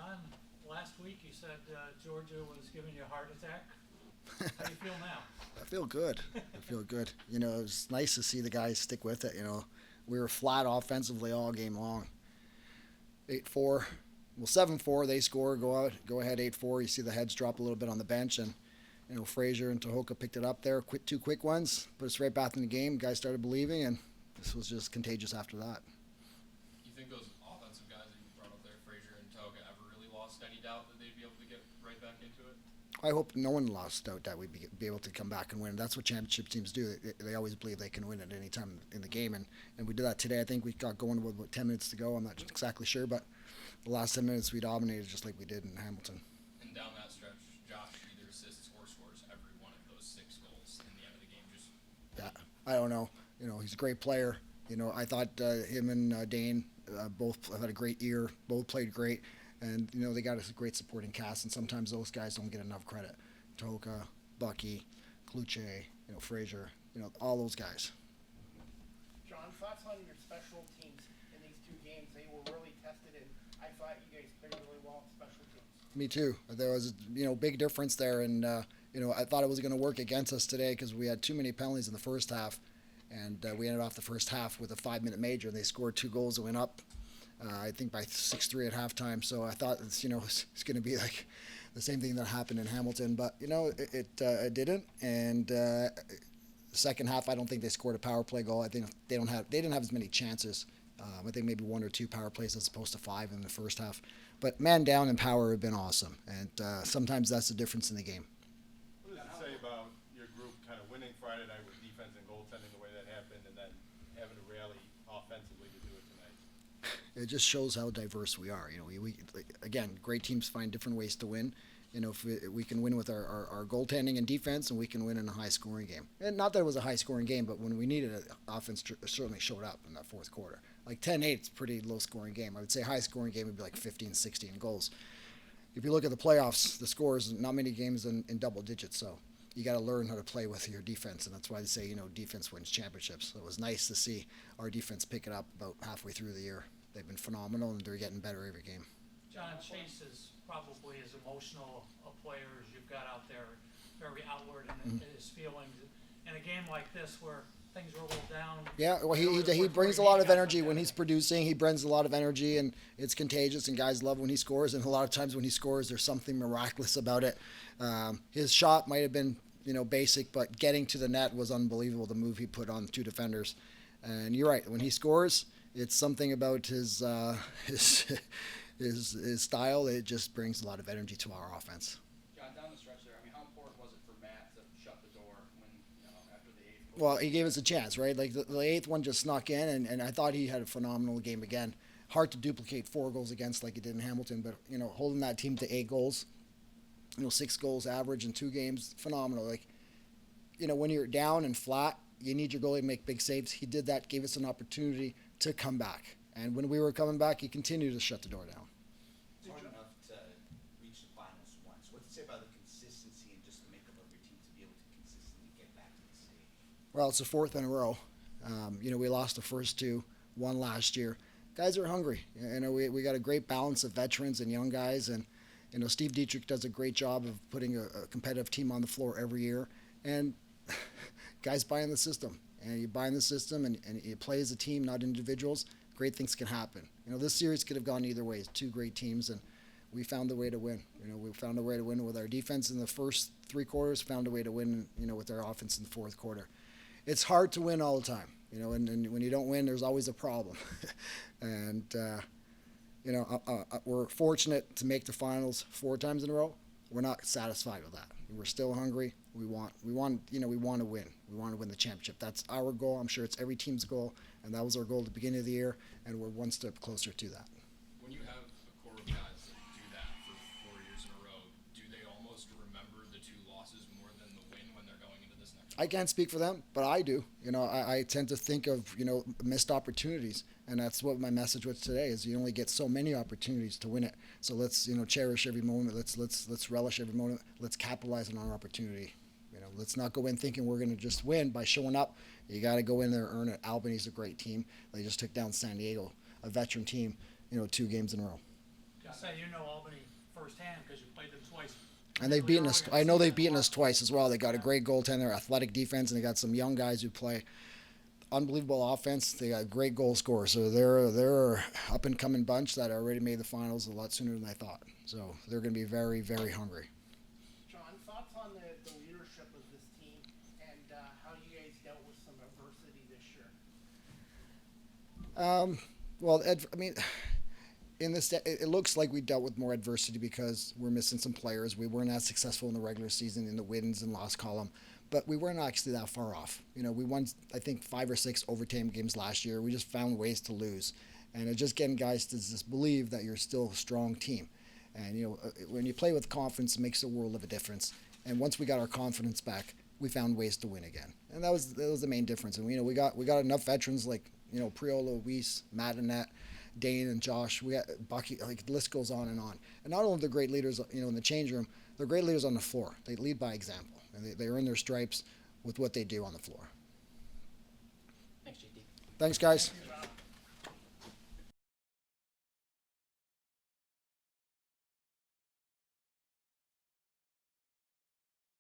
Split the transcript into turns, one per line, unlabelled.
John, last week you said Georgia was giving you a heart attack. How do you feel now?
I feel good. I feel good. You know, it was nice to see the guys stick with it. You know, we were flat offensively all game long. 8-4, well 7-4. They score, go ahead 8-4. You see the heads drop a little bit on the bench, and Fraser and Tahoka picked it up there. Two quick ones, put us right back in the game. Guys started believing, and this was just contagious after that.
You think those offensive guys that you brought up there, Fraser and Toga, ever really lost any doubt that they'd be able to get right back into it?
I hope no one lost doubt that we'd be able to come back and win. That's what championship teams do. They always believe they can win at any time in the game, and we did that today. I think we got going with about 10 minutes to go. I'm not exactly sure, but the last 10 minutes we dominated just like we did in Hamilton.
And down that stretch, Josh either assists or scores every one of those 6 goals in the end of the game. Just
Yeah, I don't know. He's a great player. I thought him and Dane both had a great year. Both played great. And, they got us a great supporting cast, and sometimes those guys don't get enough credit. Toka, Bucky, Kluche, Fraser, all those guys.
John, thoughts on your special teams in these two games? They were really tested, and I thought you guys played really well in special teams.
Me too. There was, big difference there, and, I thought it was going to work against us today because we had too many penalties in the first half, and we ended off the first half with a 5-minute major, and they scored 2 goals and went up. I think by 6-3 at halftime. So I thought it's going to be like the same thing that happened in Hamilton, but it didn't. And second half, I don't think they scored a power play goal. I think they didn't have as many chances. I think maybe 1 or 2 power plays as opposed to 5 in the first half. But man down and power have been awesome, and sometimes that's the difference in the game.
What does it say about your group kind of winning Friday night with defense and goaltending the way that happened, and then having to rally offensively to do it tonight?
It just shows how diverse we are. We again, great teams find different ways to win. If we can win with our goaltending and defense, and we can win in a high-scoring game. And not that it was a high-scoring game, but when we needed it, offense certainly showed up in that fourth quarter. Like 10-8, it's a pretty low-scoring game. I would say high-scoring game would be like 15, 16 goals. If you look at the playoffs, the scores, not many games in double digits, so you got to learn how to play with your defense, and that's why they say, defense wins championships. So it was nice to see our defense pick it up about halfway through the year. They've been phenomenal, and they're getting better every game.
John, Chase is probably as emotional a player as you've got out there, very outward in his feelings. In a game like this where things are a little down.
Yeah, well, he brings a lot of energy when he's producing. He brings a lot of energy, and it's contagious, and guys love when he scores. And a lot of times when he scores, there's something miraculous about it. His shot might have been, basic, but getting to the net was unbelievable, the move he put on 2 defenders. And you're right, when he scores, it's something about his style. It just brings a lot of energy to our offense.
John, down the stretch there, how important was it for Matt to shut the door when, after the 8th goal?
Well, he gave us a chance, right? Like the 8th one just snuck in, and I thought he had a phenomenal game again. Hard to duplicate 4 goals against like he did in Hamilton, but holding that team to 8 goals, 6 goals average in 2 games, phenomenal. Like, when you're down and flat, you need your goalie to make big saves. He did that, gave us an opportunity to come back. And when we were coming back, he continued to shut the door down.
It's hard enough to reach the finals once. What's it say about the consistency and just the makeup of your team to be able to consistently get back to the stage?
Well, it's the 4th in a row. We lost the first 2, won last year. Guys are hungry. We got a great balance of veterans and young guys, and Steve Dietrich does a great job of putting a competitive team on the floor every year, and guys buy in the system. And you buy in the system, and you play as a team, not individuals. Great things can happen. This series could have gone either way. It's 2 great teams, and we found a way to win. We found a way to win with our defense in the first 3 quarters, found a way to win, with our offense in the 4th quarter. It's hard to win all the time, and when you don't win, there's always a problem. And, we're fortunate to make the finals 4 times in a row. We're not satisfied with that. We're still hungry. We want to win. We want to win the championship. That's our goal. I'm sure it's every team's goal, and that was our goal at the beginning of the year, and we're one step closer to that.
when you have a core of guys that do that for 4 years in a row, do they almost remember the 2 losses more than the win when they're going into this next
I can't speak for them, but I do. I tend to think of, missed opportunities, and that's what my message was today is you only get so many opportunities to win it. So let's, cherish every moment. Let's relish every moment. Let's capitalize on our opportunity. Let's not go in thinking we're going to just win by showing up. You got to go in there and earn it. Albany's a great team. They just took down San Diego, a veteran team, 2 games in a row.
I say, you know Albany firsthand because you played them twice.
And they've
really
beaten
early
us.
in the
I know they've
season.
beaten us twice as well. They got a great goaltender, athletic defense, and they got some young guys who play unbelievable offense. They got great goal scorers. So they're up and coming bunch that already made the finals a lot sooner than I thought. So they're going to be very, very hungry.
John, thoughts on the leadership of this team and how you guys dealt with some adversity this year?
Well, I mean, in this, it looks like we dealt with more adversity because we're missing some players. We weren't as successful in the regular season in the wins and loss column, but we weren't actually that far off. You know, we won, I think, 5 or 6 overtime games last year. We just found ways to lose, and it's just getting guys to just believe that you're still a strong team. And you know, when you play with confidence, it makes a world of a difference. And once we got our confidence back, we found ways to win again, and that was the main difference. And you know, we got enough veterans like, you know, Priolo, Weiss, Matt Annette, Dane, and Josh. We got Bucky. Like, the list goes on. And not only are they great leaders, you know, in the change room, they're great leaders on the floor. They lead by example, and they earn their stripes with what they do on the floor.
Thanks, JT.
Thanks, guys.